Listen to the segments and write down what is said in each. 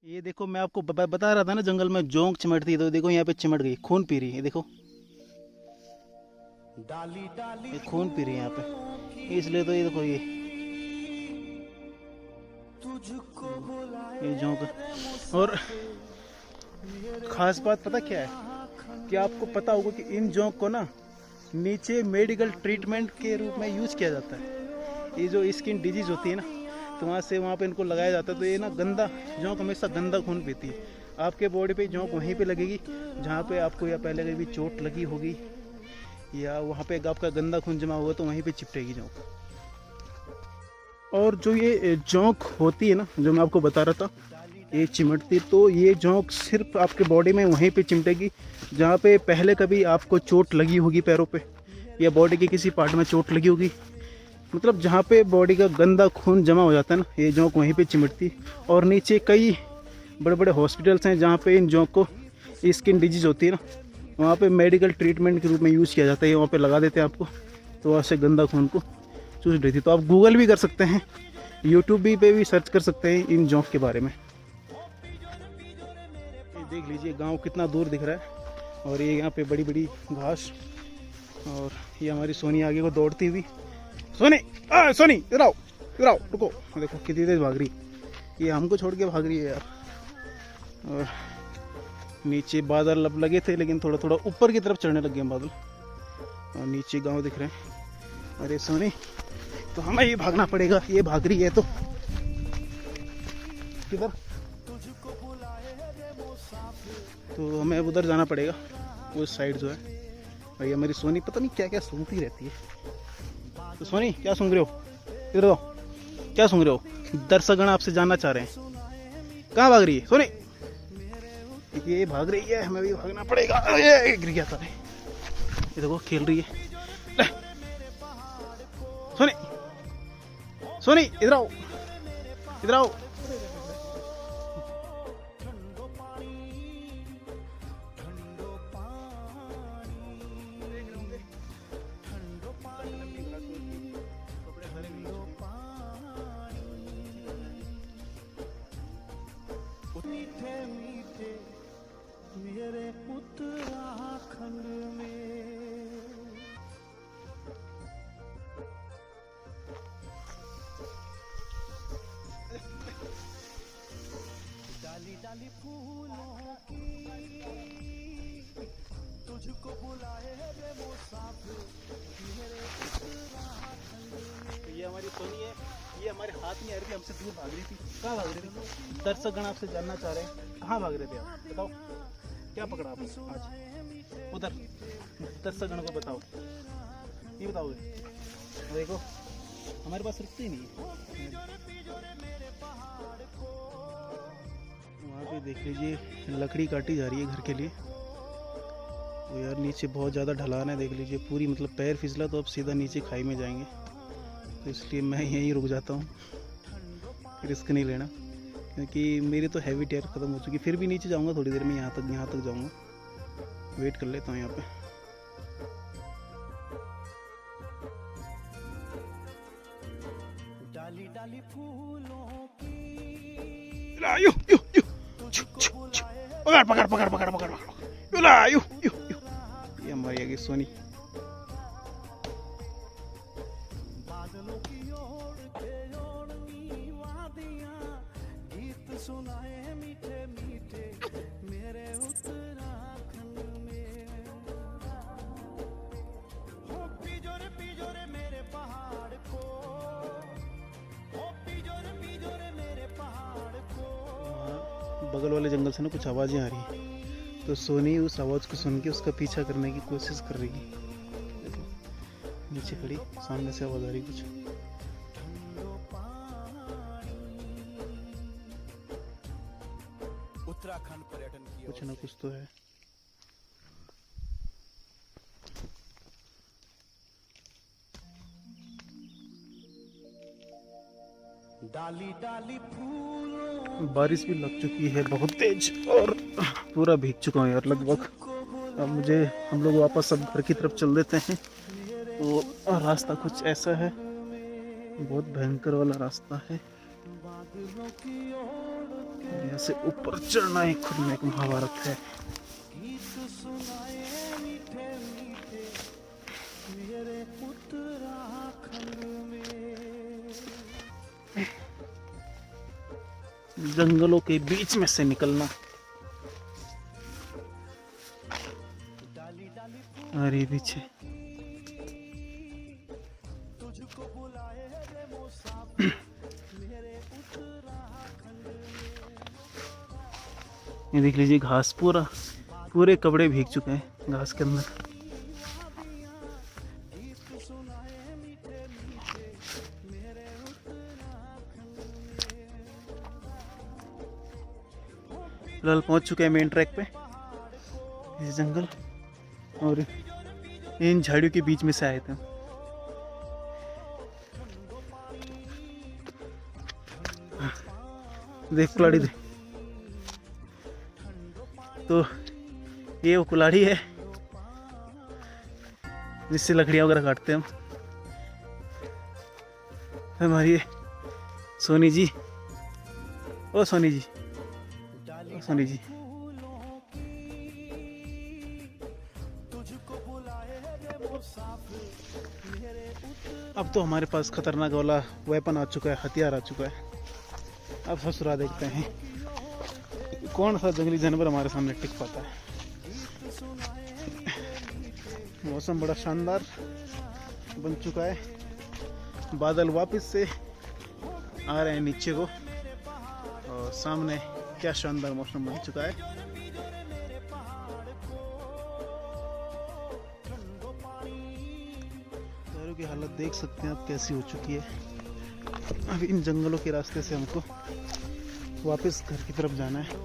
ये देखो, मैं आपको बता रहा था ना, जंगल में जोंक चिमटती है, तो देखो यहाँ पे चिमट गई, खून पी रही है। देखो ये खून पी रही है यहाँ पे, इसलिए तो ये देखो, ये जोंक। और खास बात पता क्या है, कि आपको पता होगा कि इन जोंक को ना नीचे मेडिकल ट्रीटमेंट के रूप में यूज किया जाता है। ये जो स्किन डिजीज होती है ना, तो वहाँ से वहाँ पे इनको लगाया जाता है। तो ये ना गंदा जोंक हमेशा गंदा खून पीती है। आपके बॉडी पे जोंक वहीं पे लगेगी जहाँ पे आपको या पहले कभी चोट लगी होगी, या वहाँ पे आपका गंदा खून जमा हुआ, तो वहीं पे चिपटेगी जोंक। और जो ये जोंक होती है ना, जो मैं आपको बता रहा था, ये चिमटती, तो ये जोंक सिर्फ आपके बॉडी में वहीं पे चिमटेगी जहाँ पे पहले कभी आपको चोट लगी होगी, पैरों पे या बॉडी के किसी पार्ट में चोट लगी होगी। मतलब जहाँ पे बॉडी का गंदा खून जमा हो जाता है ना, ये जोंक वहीं पे चिमटती। और नीचे कई बड़े बड़े हॉस्पिटल्स हैं जहाँ पे इन जोंक को, स्किन डिजीज होती है ना, वहाँ पे मेडिकल ट्रीटमेंट के रूप में यूज़ किया जाता है। वहाँ पे लगा देते हैं आपको, तो वहाँ से गंदा खून को चूस रही थी। तो आप गूगल भी कर सकते हैं, यूट्यूब भी पे भी सर्च कर सकते हैं इन जोंक के बारे में। ये देख लीजिए गांव कितना दूर दिख रहा है, और ये यहाँ पे बड़ी बड़ी घास, और ये हमारी सोनी आगे को दौड़ती हुई। सोनी, सोनी इधर आओ, इधर आओ, रुको। देखो कितनी तेज भाग रही, ये हमको छोड़ के भाग रही है यार। और नीचे बादल लब लगे थे, लेकिन थोड़ा थोड़ा ऊपर की तरफ चढ़ने लग गए बादल, और नीचे गांव दिख रहे हैं। अरे सोनी, तो हमें ये भागना पड़ेगा, ये भाग रही है तो किधर, तो हमें अब उधर जाना पड़ेगा, उस साइड जो है। भाई हमारी सोनी पता नहीं क्या क्या सूंघती रहती है। तो सोनी क्या सूंघ रहे हो, इधर आओ, क्या सूंघ रहे हो? दर्शकगण आपसे जानना चाह रहे हैं, कहाँ भाग रही है सोनी? ये भाग रही है, हमें भी भागना पड़ेगा। ये गिर गया था, ये देखो खेल रही है। ले सोनी, सोनी इधर आओ, इधर आओ। मीठे मीठे मेरे उत्तराखंड में, डाली डाली फूलों की तुझको बुलाए रे मुसाफिर मेरे उत्तराखंड में। ये हमारी सोनी है, ये हमारे हाथ में आ रही थी, हमसे दूर भाग रही थी। कहाँ भाग रही थी? दर्शकगण आपसे जानना चाह रहे हैं, कहाँ भाग रहे थे आप? बताओ, क्या पकड़ा आपने आज उधर? दर्शकगण को बताओ, ये बताओगे? देखो हमारे पास रुकते ही नहीं है। वहाँ पे देख लीजिए लकड़ी काटी जा रही है घर के लिए। तो यार नीचे बहुत ज़्यादा ढलान है, देख लीजिए पूरी, मतलब पैर फिसला तो अब सीधा नीचे खाई में जाएंगे। तो इसलिए मैं यहीं रुक जाता हूँ, रिस्क नहीं लेना, क्योंकि मेरी तो हैवी टायर ख़त्म हो चुकी। फिर भी नीचे जाऊँगा थोड़ी देर में, यहाँ तक जाऊँगा, वेट कर लेता हूँ यहाँ पे। डाली डाली फूलों की, यू यू यू, पकड़ पकड़ पकड़ पकड़ पकड़ पकड़, यू यू यू। ये हमारी आगे सोनी। सुनाए मीठे मीठे मेरे उत्तराखंड में, हो पिजोरे मेरे पहाड़ को, हो पिजोरे मेरे पहाड़ को। बगल वाले जंगल से ना कुछ आवाजें आ रही है, तो सोनी उस आवाज को सुन के उसका पीछा करने की कोशिश कर रही है। देखो नीचे खड़ी, सामने से आवाज आ रही कुछ। उत्तराखंड पर्यटन की कुछ ना कुछ तो है। डाली डाली फूलों, बारिश भी लग चुकी है बहुत तेज, और पूरा भीग चुका हूँ यार लगभग। अब हम लोग वापस अब घर की तरफ चल देते हैं। तो रास्ता कुछ ऐसा है, बहुत भयंकर वाला रास्ता है। यहाँ से ऊपर चढ़ना ही खुद में एक महाभारत है। जंगलों के बीच में से निकलना। और ये पीछे ये देख लीजिए घास पूरे कपड़े भीग चुके हैं घास के अंदर। फिलहाल पहुंच चुके हैं मेन ट्रैक पे। ये जंगल और इन झाड़ियों के बीच में से आए थे। देख कुल्हाड़ी दे, तो ये वो कुल्हाड़ी है जिससे लकड़ियाँ वगैरह काटते हैं हम। हमारी सोनी जी, ओ सोनी जी, ओ सोनी जी, अब तो हमारे पास खतरनाक वाला वेपन आ चुका है, हथियार आ चुका है। अब ससुरा देखते हैं कौन सा जंगली जानवर हमारे सामने टिक पाता है। मौसम बड़ा शानदार बन चुका है, बादल वापस से आ रहे हैं नीचे को और सामने क्या शानदार मौसम बन चुका है। की हालत देख सकते हैं आप कैसी हो चुकी है। अब इन जंगलों के रास्ते से हमको वापस घर की तरफ जाना है।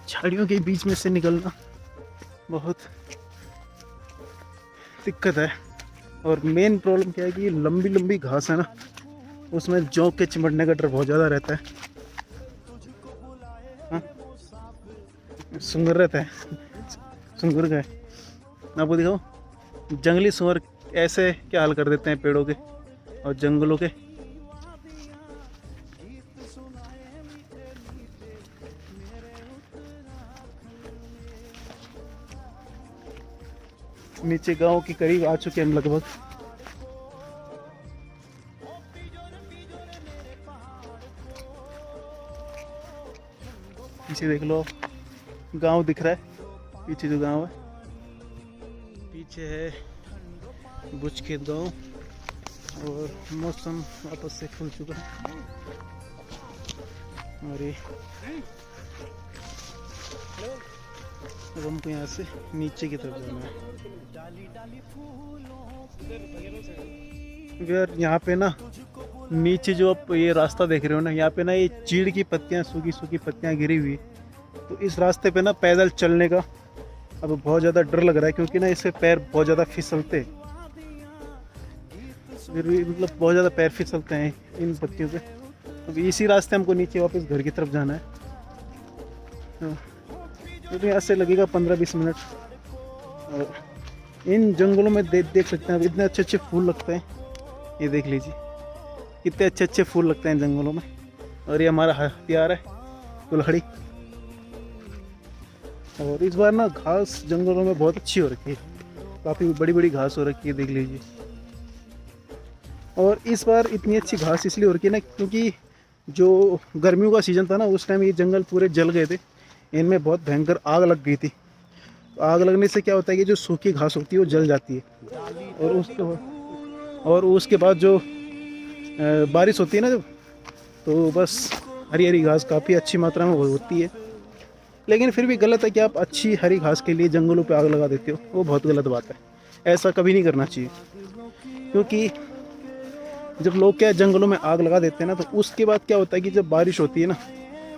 झाड़ियों के बीच में से निकलना बहुत दिक्कत है और मेन प्रॉब्लम क्या है कि लंबी लंबी घास है ना, उसमें जोंक के चिमटने का डर बहुत ज़्यादा रहता है। हाँ? सुंगर रहता है, सुंगर का है। आपको दिखाओ जंगली सुअर ऐसे क्या हाल कर देते हैं पेड़ों के और जंगलों के। नीचे गांव के करीब आ चुके हैं हम लगभग। पीछे देख लो गांव दिख रहा है, पीछे जो गांव है पीछे है बुचखेत गांव और मौसम वापस से खुल चुका है। और ये अब हमको यहाँ से नीचे की तरफ जाना है। यार यहाँ पे ना नीचे जो आप ये रास्ता देख रहे हो ना, यहाँ पे ना ये चीड़ की पत्तियाँ, सूखी सूखी पत्तियाँ गिरी हुई, तो इस रास्ते पे ना पैदल चलने का अब बहुत ज़्यादा डर लग रहा है क्योंकि ना इससे पैर बहुत ज़्यादा फिसलते, फिर भी मतलब बहुत ज़्यादा पैर फिसलते हैं इन पत्तियों पे। अब इसी रास्ते हमको नीचे वापस घर की तरफ जाना है। तो यहाँ से लगेगा 15-20 मिनट। और इन जंगलों में देख सकते हैं इतने अच्छे अच्छे फूल लगते हैं। ये देख लीजिए कितने अच्छे अच्छे फूल लगते हैं जंगलों में। और ये हमारा हथियार है कुल्हाड़ी। और इस बार ना घास जंगलों में बहुत अच्छी हो रखी है, काफ़ी बड़ी बड़ी घास हो रखी है, देख लीजिए। और इस बार इतनी अच्छी घास इसलिए हो रखी है ना क्योंकि जो गर्मियों का सीज़न था ना, उस टाइम ये जंगल पूरे जल गए थे, इनमें बहुत भयंकर आग लग गई थी। आग लगने से क्या होता है कि जो सूखी घास होती है वो जल जाती है और उसके बाद जो बारिश होती है ना, जब तो बस हरी हरी घास काफ़ी अच्छी मात्रा में होती है। लेकिन फिर भी गलत है कि आप अच्छी हरी घास के लिए जंगलों पे आग लगा देते हो, वो बहुत गलत बात है। ऐसा कभी नहीं करना चाहिए क्योंकि जब लोग क्या जंगलों में आग लगा देते हैं ना, तो उसके बाद क्या होता है कि जब बारिश होती है ना,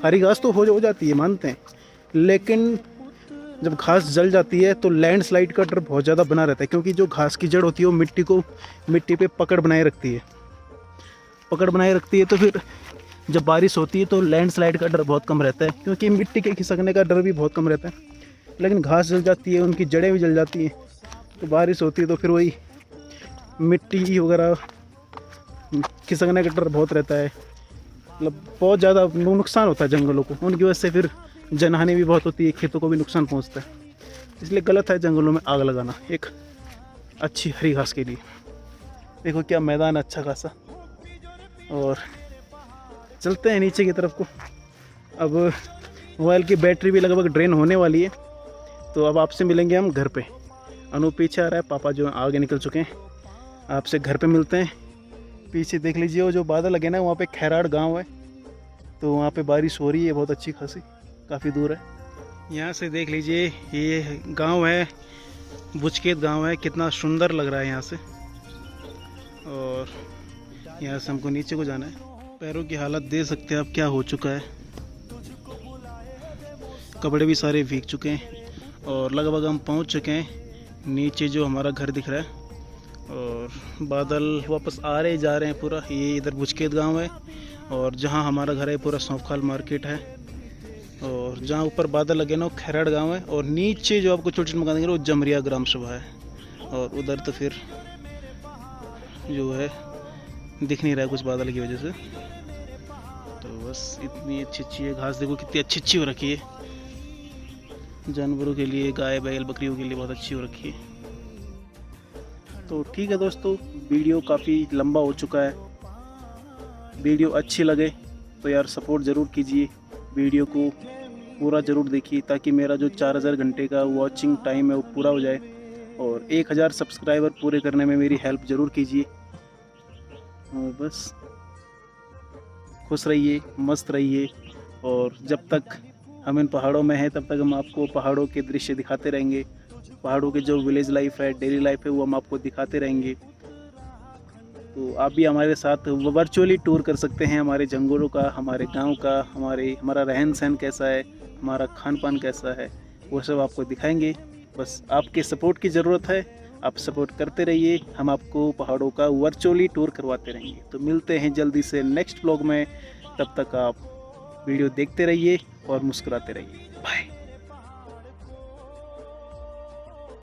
हरी घास तो हो जाती है मानते हैं, लेकिन जब घास जल जाती है तो लैंडस्लाइड का डर बहुत ज़्यादा बना रहता है क्योंकि जो घास की जड़ होती है वो मिट्टी पे पकड़ बनाए रखती है। तो फिर जब बारिश होती है तो लैंडस्लाइड का डर बहुत कम रहता है क्योंकि मिट्टी के खिसकने का डर भी बहुत कम रहता है। लेकिन घास जल जाती है, उनकी जड़ें भी जल जाती हैं। तो बारिश होती है तो फिर वही मिट्टी वगैरह खिसकने का डर बहुत रहता है, मतलब बहुत ज़्यादा नुकसान होता है जंगलों को। उनकी वजह से फिर जनहानि भी बहुत होती है, खेतों को भी नुकसान पहुंचता है। इसलिए गलत है जंगलों में आग लगाना एक अच्छी हरी घास के लिए। देखो क्या मैदान अच्छा खासा। और चलते हैं नीचे की तरफ को। अब मोबाइल की बैटरी भी लगभग ड्रेन होने वाली है, तो अब आपसे मिलेंगे हम घर पे। अनु पीछे आ रहा है, पापा जो आगे निकल चुके हैं। आपसे घर पे मिलते हैं। पीछे देख लीजिए वो जो बादल लगे ना, वहाँ पे खैराड़ गांव है, तो वहाँ पे बारिश हो रही है बहुत अच्छी खासी, काफ़ी दूर है। यहाँ से देख लीजिए ये गांव है, बुचकेत गांव है, कितना सुंदर लग रहा है यहाँ से। और यहाँ से हमको नीचे को जाना है। पैरों की हालत देख सकते हैं आप क्या हो चुका है, कपड़े भी सारे भीग चुके हैं। और लगभग हम पहुँच चुके हैं नीचे जो हमारा घर दिख रहा है। और बादल वापस आ रहे जा रहे हैं पूरा। ये इधर बुचकेत गांव है, और जहाँ हमारा घर है पूरा सौंफखाल मार्केट है। और जहाँ ऊपर बादल लगे ना वो खैराड़ गांव है। और नीचे जो आपको छोटे छोटे मकान दिख रहे हैं वो जमरिया ग्राम सभा है। और उधर तो फिर जो है दिख नहीं रहा है कुछ बादल की वजह से। तो बस इतनी अच्छी अच्छी है घास, देखो कितनी अच्छी अच्छी हो रखी है। जानवरों के लिए, गाय बैल बकरियों के लिए बहुत अच्छी हो रखी है। तो ठीक है दोस्तों, वीडियो काफ़ी लंबा हो चुका है। वीडियो अच्छी लगे तो यार सपोर्ट ज़रूर कीजिए, वीडियो को पूरा ज़रूर देखिए, ताकि मेरा जो 4000 घंटे का वॉचिंग टाइम है वो पूरा हो जाए। और 1000 सब्सक्राइबर पूरे करने में मेरी हेल्प ज़रूर कीजिए। और बस खुश रहिए, मस्त रहिए। और जब तक हम इन पहाड़ों में हैं तब तक हम आपको पहाड़ों के दृश्य दिखाते रहेंगे। पहाड़ों के जो विलेज लाइफ है, डेली लाइफ है, वो हम आपको दिखाते रहेंगे। तो आप भी हमारे साथ वर्चुअली टूर कर सकते हैं हमारे जंगलों का, हमारे गांव का, हमारा रहन सहन कैसा है, हमारा खान पान कैसा है, वो सब आपको दिखाएंगे। बस आपके सपोर्ट की ज़रूरत है, आप सपोर्ट करते रहिए, हम आपको पहाड़ों का वर्चुअली टूर करवाते रहेंगे। तो मिलते हैं जल्दी से नेक्स्ट व्लॉग में, तब तक आप वीडियो देखते रहिए और मुस्कुराते रहिए। बाय।